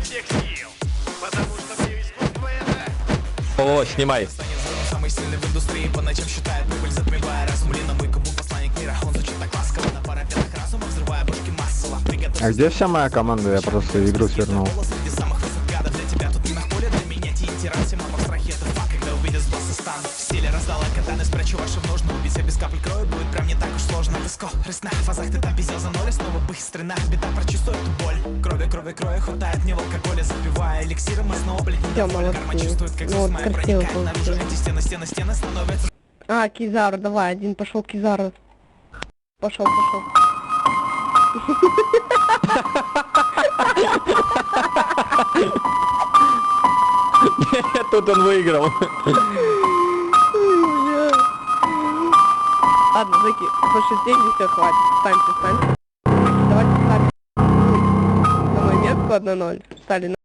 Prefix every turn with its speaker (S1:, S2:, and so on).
S1: всех сил, потому что все искусство это...
S2: О, снимай.
S3: Самый сильный в индустрии по ночам считает прибыль, затмевая разум. Лина, мой кому посланник мира, он звучит так ласково. На парапетах разума, взрывая башки массово.
S4: А где вся моя команда? Я просто игру свернул.
S3: Среди самых высокадов для тебя тут не на поле, для меня Тирансима по страхе это факт, когда увидят с босса стан. В стиле раздала катаны, спрячу ваши в ножны. Убить себя без капель крови будет прям не так уж сложно. Выско, рысна, в фазах ты там пиздел за ноль. Снова быстрый на беда, прочувствуй эту боль. Крови, хватает мне в алкоголе. Запивая эликсиром, и снова, блядь, недоволен. Карма чувствует, как
S5: ну,
S3: моя проникает наружу. Эти стены становятся...
S5: А, Кизару, давай, один пошел Кизару. Пошел.
S2: Тут он выиграл.
S5: Ладно, Заки, пошутили, все, хватит. Встаньте. Давайте ставим на мое место 1-0. Стали на